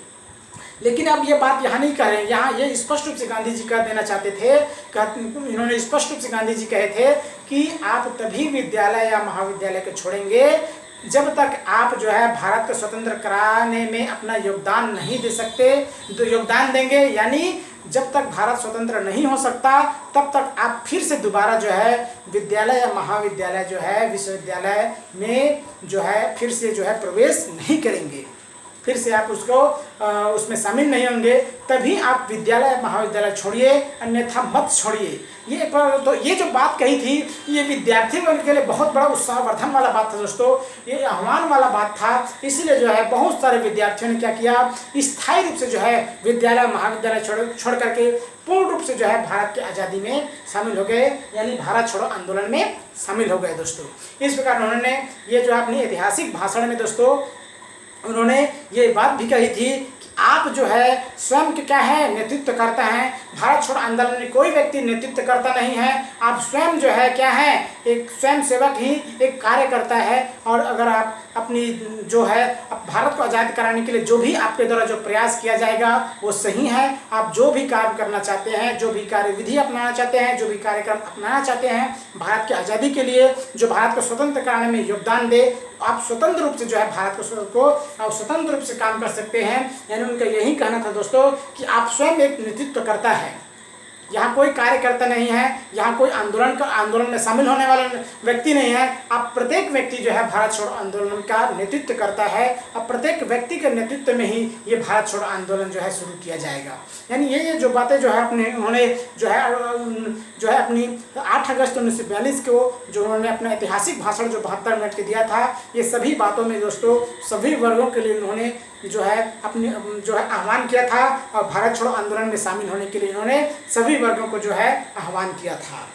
लेकिन अब ये बात यहाँ नहीं कह रहे हैं, यहाँ ये स्पष्ट रूप से गांधी जी कह देना चाहते थे, इन्होंने स्पष्ट रूप से गांधी जी कहे थे कि आप तभी विद्यालय या महाविद्यालय को छोड़ेंगे जब तक आप जो है भारत को स्वतंत्र कराने में अपना योगदान नहीं दे सकते, तो योगदान देंगे, यानी जब तक भारत स्वतंत्र नहीं हो सकता तब तक आप फिर से दोबारा जो है विद्यालय या महाविद्यालय जो है विश्वविद्यालय में जो है फिर से जो है प्रवेश नहीं करेंगे, फिर से आप उसको उसमें शामिल नहीं होंगे, तभी आप विद्यालय महाविद्यालय छोड़िए, अन्यथा मत छोड़िए। तो ये जो बात कही थी ये विद्यार्थियों के लिए बहुत बड़ा उत्साहवर्धन वाला बात था दोस्तों, ये आह्वान वाला बात था। इसीलिए जो है बहुत सारे विद्यार्थियों ने क्या किया, स्थायी रूप से जो है विद्यालय महाविद्यालय छोड़ करके पूर्ण रूप से जो है भारत की आज़ादी में शामिल हो गए, यानी भारत छोड़ो आंदोलन में शामिल हो गए दोस्तों। इस प्रकार उन्होंने ये जो अपनी ऐतिहासिक भाषण में दोस्तों उन्होंने ये बात भी कही थी कि आप जो है स्वयं के क्या है नेतृत्व करता है, भारत छोड़ो आंदोलन में कोई व्यक्ति नेतृत्व करता नहीं है, आप स्वयं जो है क्या है एक स्वयं सेवक ही एक कार्य करता है। और अगर आप अपनी जो है भारत को आज़ाद कराने के लिए जो भी आपके द्वारा जो प्रयास किया जाएगा वो सही है, आप जो भी कार्य करना चाहते हैं, जो भी कार्यविधि अपनाना चाहते हैं, जो भी कार्यक्रम अपनाना चाहते हैं भारत की आज़ादी के लिए, जो भारत को स्वतंत्र कराने में योगदान दे, आप स्वतंत्र रूप से जो है भारत को आप स्वतंत्र रूप से काम कर सकते हैं। यानी उनका यही कहना था दोस्तों कि आप स्वयं एक नेतृत्व करता है, यहाँ कोई कार्यकर्ता नहीं है, यहाँ कोई आंदोलन में शामिल होने वाला व्यक्ति नहीं है, आप प्रत्येक व्यक्ति जो है भारत छोड़ो आंदोलन का नेतृत्व करता है, अब प्रत्येक व्यक्ति के नेतृत्व में ही ये भारत छोड़ो आंदोलन जो है शुरू किया जाएगा। यानी ये जो बातें जो है उन्होंने जो है अपनी 8 अगस्त 1942 को जो उन्होंने अपना ऐतिहासिक भाषण जो 72 मिनट के दिया था, ये सभी बातों में दोस्तों सभी वर्गों के लिए उन्होंने जो है अपनी जो है आह्वान किया था, और भारत छोड़ो आंदोलन में शामिल होने के लिए इन्होंने सभी वर्गों को जो है आह्वान किया था।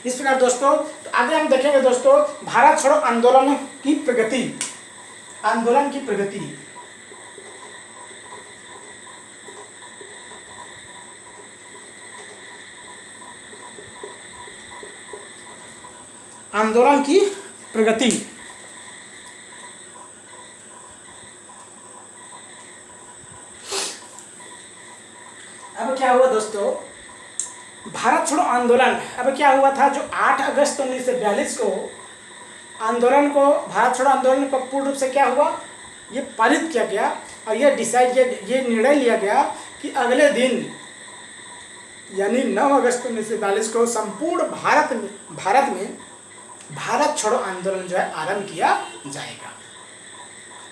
इस प्रकार दोस्तों तो आगे हम देखेंगे दोस्तों भारत छोड़ो आंदोलन की प्रगति, आंदोलन की प्रगति। आंदोलन की प्रगति अब क्या हुआ दोस्तों, भारत छोड़ो आंदोलन अब क्या हुआ था, जो 8 अगस्त 1942 को आंदोलन को भारत छोड़ो आंदोलन को पूर्ण रूप से क्या हुआ, ये पारित किया गया और ये निर्णय लिया गया कि अगले दिन यानी 9 अगस्त 1942 को संपूर्ण भारत में भारत छोड़ो आंदोलन जो है आरंभ किया जाएगा।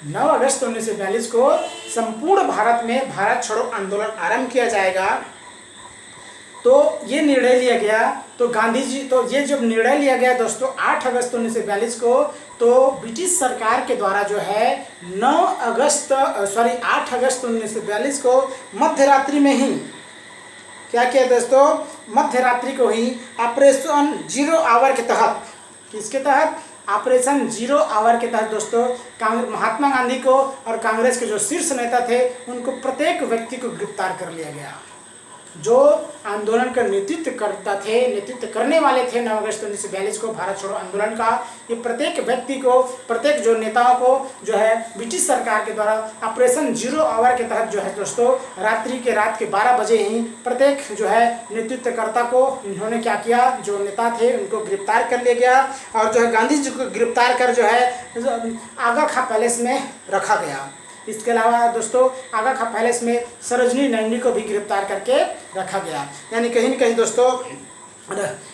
9 अगस्त 1942 को संपूर्ण भारत में भारत छोड़ो आंदोलन आरंभ किया जाएगा। तो ये निर्णय लिया गया, तो गांधी जी तो ये जब निर्णय लिया गया दोस्तों 8 अगस्त 1942 को, तो ब्रिटिश सरकार के द्वारा जो है 8 अगस्त 1942 को मध्यरात्रि में ही क्या किया दोस्तों, मध्यरात्रि को ही ऑपरेशन जीरो आवर के तहत, किसके तहत, ऑपरेशन जीरो आवर के तहत दोस्तों महात्मा गांधी को और कांग्रेस के जो शीर्ष नेता थे उनको प्रत्येक व्यक्ति को गिरफ्तार कर लिया गया। जो आंदोलन का नेतृत्व करने वाले थे 9 अगस्त 1942 को भारत छोड़ो आंदोलन का, ये प्रत्येक व्यक्ति को, प्रत्येक जो नेताओं को जो है ब्रिटिश सरकार के द्वारा ऑपरेशन जीरो आवर के तहत जो है दोस्तों रात के 12 बजे ही प्रत्येक जो है नेतृत्वकर्ता को इन्होंने क्या किया, जो नेता थे उनको गिरफ्तार कर लिया गया और जो है गांधी जी को गिरफ्तार कर जो है आगा खा पैलेस में रखा गया। इसके अलावा दोस्तों आगा खा पैलेस में सरोजिनी नायडू को भी गिरफ्तार करके रखा गया। यानी कहीं न कहीं दोस्तों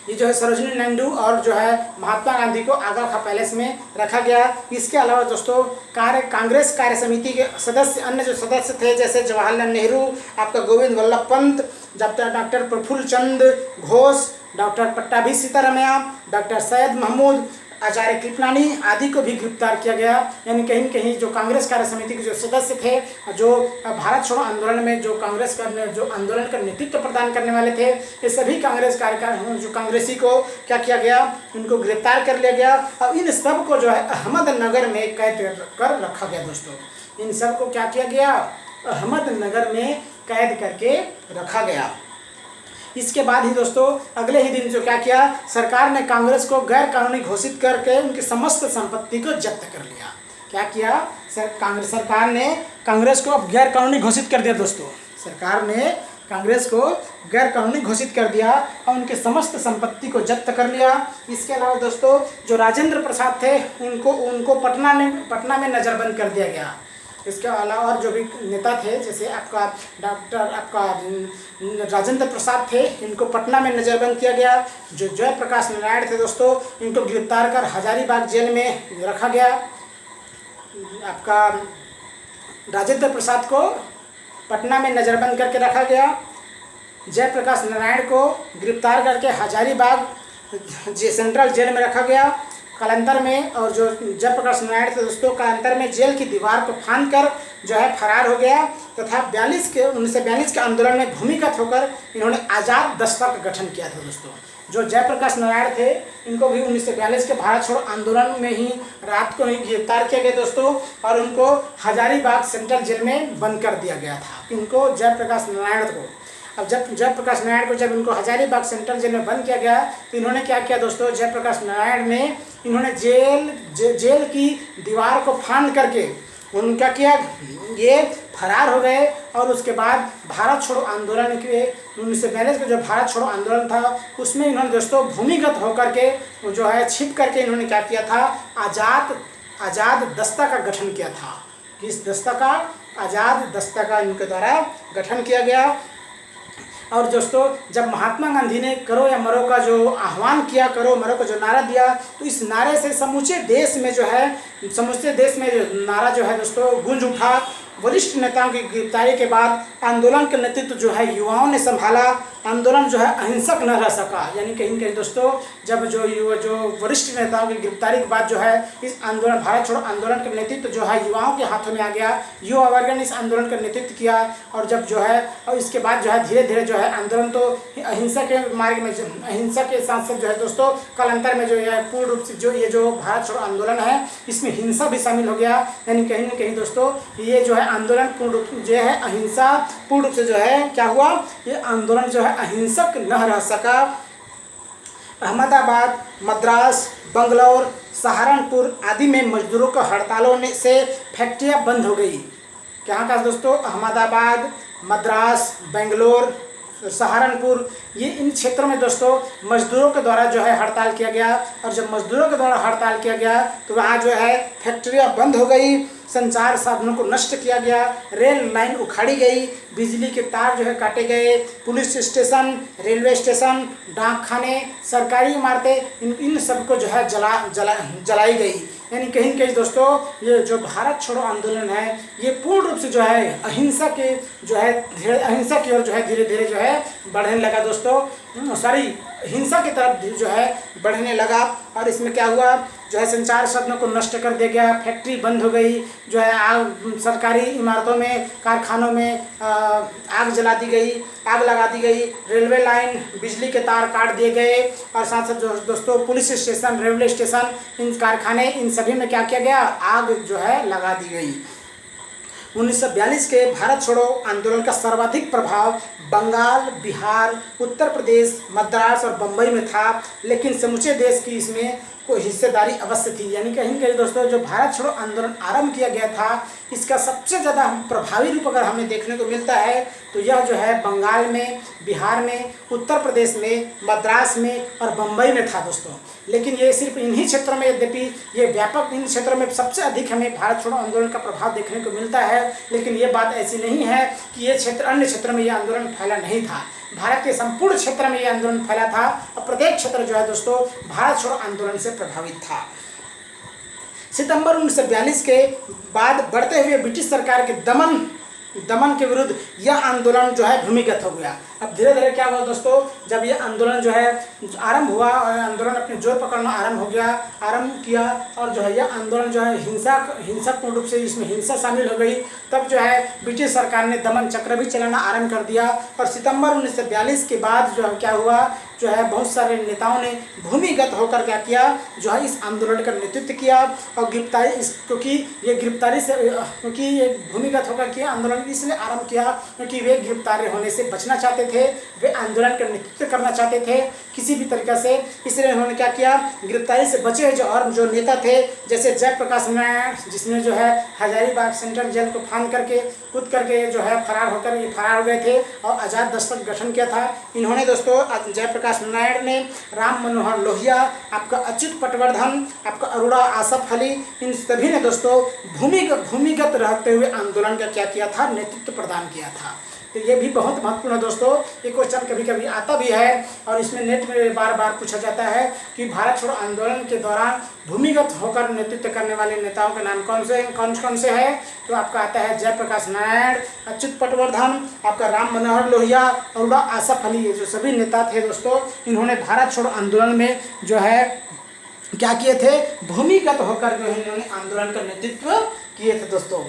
ये जो है सरोजिनी नायडू और जो है महात्मा गांधी को आगा खा पैलेस में रखा गया। इसके अलावा दोस्तों कांग्रेस कार्य समिति के सदस्य, अन्य जो सदस्य थे जैसे जवाहरलाल नेहरू, आपका गोविंद वल्लभ पंत, डॉक्टर प्रफुल्ल चंद्र घोष, डॉक्टर पट्टाभी सीतारमैया, डॉक्टर सैयद महमूद, आचार्य कृपलानी आदि को भी गिरफ्तार किया गया। यानी कहीं न कहीं जो कांग्रेस कार्य समिति के जो सदस्य थे, जो भारत छोड़ो आंदोलन में जो आंदोलन का नेतृत्व प्रदान करने वाले थे, ये सभी जो कांग्रेसी को क्या किया गया, उनको गिरफ्तार कर लिया गया और इन सब को जो है अहमदनगर में कैद कर रखा गया। दोस्तों इन सब को क्या किया गया, अहमदनगर में कैद करके रखा गया। इसके बाद ही दोस्तों अगले ही दिन जो क्या किया, सरकार ने कांग्रेस को गैर कानूनी घोषित करके उनकी समस्त संपत्ति को जब्त कर लिया। क्या किया, सरकार ने कांग्रेस को अब गैर कानूनी घोषित कर दिया। दोस्तों सरकार ने कांग्रेस को गैर कानूनी घोषित कर दिया और उनके समस्त संपत्ति को जब्त कर लिया। इसके अलावा दोस्तों जो राजेंद्र प्रसाद थे उनको पटना में नज़रबंद कर दिया गया। इसके अलावा और जो भी नेता थे जैसे आपका राजेंद्र प्रसाद थे, इनको पटना में नज़रबंद किया गया। जो जयप्रकाश नारायण थे दोस्तों, इनको गिरफ्तार कर हजारीबाग जेल में रखा गया। आपका राजेंद्र प्रसाद को पटना में नज़रबंद करके रखा गया। जयप्रकाश नारायण को गिरफ्तार करके हजारीबाग सेंट्रल जेल में रखा गया कालांतर में। और जो जयप्रकाश नारायण थे दोस्तों, कालांतर में जेल की दीवार को फांद कर जो है फरार हो गया तथा 1942 के आंदोलन में भूमिगत होकर इन्होंने आज़ाद दस्ता का गठन किया था दोस्तों। जो जयप्रकाश नारायण थे, इनको भी 1942 के भारत छोड़ो आंदोलन में ही रात को ही गिरफ्तार किया गया दोस्तों, और उनको हजारीबाग सेंट्रल जेल में बंद कर दिया गया था। इनको जयप्रकाश नारायण को अब जब जयप्रकाश नारायण को जब इनको हजारीबाग सेंट्रल जेल में बंद किया गया तो इन्होंने क्या किया दोस्तों, जयप्रकाश नारायण ने इन्होंने जेल की दीवार को फांद करके उनका किया, ये फरार हो गए। और उसके बाद भारत छोड़ो आंदोलन के 1942 का जो भारत छोड़ो आंदोलन था उसमें इन्होंने दोस्तों भूमिगत होकर के जो है छिप करके इन्होंने क्या किया था, आज़ाद दस्ता का गठन किया था। किस दस्ता का? आज़ाद दस्ता का इनके द्वारा गठन किया गया। और दोस्तों जब महात्मा गांधी ने करो या मरो का जो आह्वान किया, करो मरो का जो नारा दिया, तो इस नारे से समूचे देश में जो नारा जो है दोस्तों गूंज उठा। वरिष्ठ नेताओं की गिरफ्तारी के बाद आंदोलन का नेतृत्व जो है युवाओं ने संभाला। आंदोलन जो है अहिंसक न रह सका, यानी कहीं कहीं दोस्तों जब जो वरिष्ठ नेताओं की गिरफ्तारी के बाद जो है इस आंदोलन भारत छोड़ो आंदोलन का नेतृत्व जो है युवाओं के हाथों में आ गया। युवा वर्ग ने इस आंदोलन का नेतृत्व किया। और जब जो है और इसके बाद जो है धीरे धीरे जो है आंदोलन तो अहिंसा के मार्ग में, अहिंसा के साथ साथ जो है दोस्तों कालांतर में जो है पूर्ण रूप से जो ये जो भारत छोड़ो आंदोलन है इसमें हिंसा भी शामिल हो गया। यानी कहीं ना कहीं दोस्तों ये जो है आंदोलन पूर्ण रूप जो है अहिंसा पूर्ण रूप से जो है क्या हुआ, ये आंदोलन जो है अहिंसक न रह सका। अहमदाबाद, मद्रास, बंगलौर, सहारनपुर आदि में मजदूरों को हड़तालों से फैक्ट्रियां बंद हो गई। कहाँ का दोस्तों? अहमदाबाद, मद्रास, बेंगलोर, सहारनपुर, ये इन क्षेत्रों में दोस्तों मजदूरों के द्वारा जो है हड़ताल किया गया। और जब मजदूरों के द्वारा हड़ताल किया गया तो वहाँ जो है फैक्ट्रियाँ बंद हो गई, संचार साधनों को नष्ट किया गया, रेल लाइन उखाड़ी गई, बिजली के तार जो है काटे गए, पुलिस स्टेशन, रेलवे स्टेशन, डाक खाने, सरकारी इमारतें इन सबको जो है जलाई गई। यानी कहीं कहीं दोस्तों ये जो भारत छोड़ो आंदोलन है ये पूर्ण रूप से जो है अहिंसा की ओर जो है धीरे धीरे जो है बढ़ने लगा दोस्तों, हिंसा की तरफ जो है बढ़ने लगा। और इसमें क्या हुआ, जो है संचार साधनों को नष्ट कर दिया गया, फैक्ट्री बंद हो गई, जो है सरकारी इमारतों में, कारखानों में आग लगा दी गई, रेलवे लाइन, बिजली के तार काट दिए गए। और साथ साथ दोस्तों पुलिस स्टेशन, रेलवे स्टेशन, इन कारखाने, इन सभी में क्या किया गया, आग जो है लगा दी गई। 1942 के भारत छोड़ो आंदोलन का सर्वाधिक प्रभाव बंगाल, बिहार, उत्तर प्रदेश, मद्रास और बम्बई में था, लेकिन समूचे देश की इसमें कोई हिस्सेदारी अवश्य थी। यानी कहीं कहीं दोस्तों जो भारत छोड़ो आंदोलन आरंभ किया गया था इसका सबसे ज़्यादा प्रभावी रूप अगर हमें देखने को मिलता है तो यह जो है बंगाल में, बिहार में, उत्तर प्रदेश में, मद्रास में और बम्बई में था दोस्तों। लेकिन ये सिर्फ इन्हीं क्षेत्रों में, यद्यपि ये व्यापक इन क्षेत्रों में सबसे अधिक हमें भारत छोड़ो आंदोलन का प्रभाव देखने को मिलता है, लेकिन ये बात ऐसी नहीं है कि ये क्षेत्र अन्य क्षेत्रों में ये आंदोलन फैला नहीं था। भारत के संपूर्ण क्षेत्र में ये आंदोलन फैला था और प्रत्येक क्षेत्र जो है दोस्तों भारत छोड़ो आंदोलन से प्रभावित था। सितंबर 1942 के बाद बढ़ते हुए ब्रिटिश सरकार के दमन के विरुद्ध यह आंदोलन जो है भूमिगत हो गया। अब धीरे धीरे क्या हुआ दोस्तों, जब ये आंदोलन जो है आरंभ हुआ और आंदोलन अपने जोर पकड़ना आरंभ किया और जो है यह आंदोलन जो है हिंसक पूर्ण रूप से इसमें हिंसा शामिल हो गई, तब जो है ब्रिटिश सरकार ने दमन चक्र भी चलाना आरंभ कर दिया। और सितंबर 1942 के बाद जो है क्या हुआ, जो है बहुत सारे नेताओं ने भूमिगत होकर क्या किया, जो है इस आंदोलन का नेतृत्व किया और क्योंकि ये भूमिगत होकर किया आंदोलन इसलिए आरंभ किया क्योंकि वे गिरफ्तारी होने से बचना चाहते थे, वे आंदोलन का नेतृत्व करना चाहते थे किसी भी तरीक़े से। इसलिए उन्होंने क्या किया, गिरफ्तारी से बचे हुए और जो नेता थे जैसे जयप्रकाश नारायण, जिसने जो है हजारीबाग सेंट्रल जेल को फांद करके कूद करके जो है फरार हो गए थे और आज़ाद दस्तक गठन किया था। इन्होंने दोस्तों जयप्रकाश नारायण ने, राम मनोहर लोहिया, आपका अच्युत पटवर्धन, आपका अरोड़ा आसफ अली, इन सभी ने दोस्तों भूमिगत रहते हुए आंदोलन का क्या किया था, नेतृत्व प्रदान किया था। तो ये भी बहुत महत्वपूर्ण है दोस्तों। ये क्वेश्चन कभी कभी आता भी है और इसमें नेट में बार बार पूछा जाता है कि भारत छोड़ो आंदोलन के दौरान भूमिगत होकर नेतृत्व करने वाले नेताओं के नाम कौन से हैं। तो आपका आता है जयप्रकाश नारायण, अच्युत पटवर्धन, आपका राम मनोहर लोहिया और आसफ अली। ये जो सभी नेता थे दोस्तों, इन्होंने भारत छोड़ो आंदोलन में जो है क्या किए थे, भूमिगत होकर जो है इन्होंने आंदोलन का नेतृत्व किए थे दोस्तों।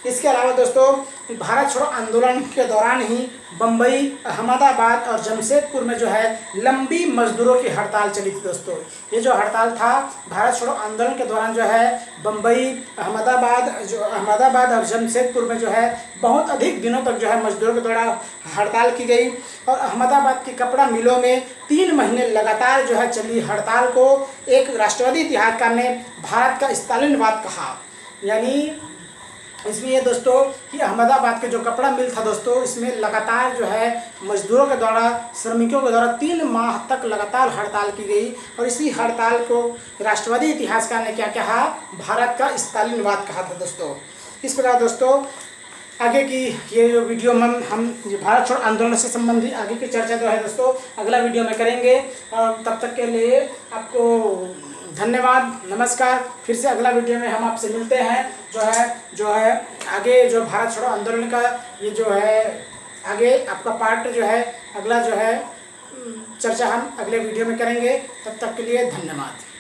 इसके अलावा दोस्तों भारत छोड़ो आंदोलन के दौरान ही बम्बई, अहमदाबाद और जमशेदपुर में जो है लंबी मजदूरों की हड़ताल चली थी दोस्तों। ये जो हड़ताल था भारत छोड़ो आंदोलन के दौरान जो है बम्बई, अहमदाबाद और जमशेदपुर में जो है बहुत अधिक दिनों तक जो है मजदूरों के द्वारा हड़ताल की गई। और अहमदाबाद की कपड़ा मिलों में 3 महीने लगातार जो है चली हड़ताल को एक राष्ट्रवादी इतिहासकार ने भारत का स्टालिनवाद कहा। यानी इसमें ये दोस्तों कि अहमदाबाद के जो कपड़ा मिल था दोस्तों, इसमें लगातार जो है मजदूरों के द्वारा, श्रमिकों के द्वारा 3 माह तक लगातार हड़ताल की गई और इसी हड़ताल को राष्ट्रवादी इतिहासकार ने क्या कहा, भारत का स्टालिनवाद कहा था दोस्तों। इस प्रकार दोस्तों आगे की ये जो वीडियो में हम भारत छोड़ो आंदोलन से संबंधित आगे की चर्चा जो है दोस्तों अगला वीडियो में करेंगे। और तब तक के लिए आपको धन्यवाद, नमस्कार। फिर से अगला वीडियो में हम आपसे मिलते हैं। जो है आगे जो भारत छोड़ो आंदोलन का ये जो है आगे आपका पार्ट जो है अगला जो है चर्चा हम अगले वीडियो में करेंगे। तब तक के लिए धन्यवाद।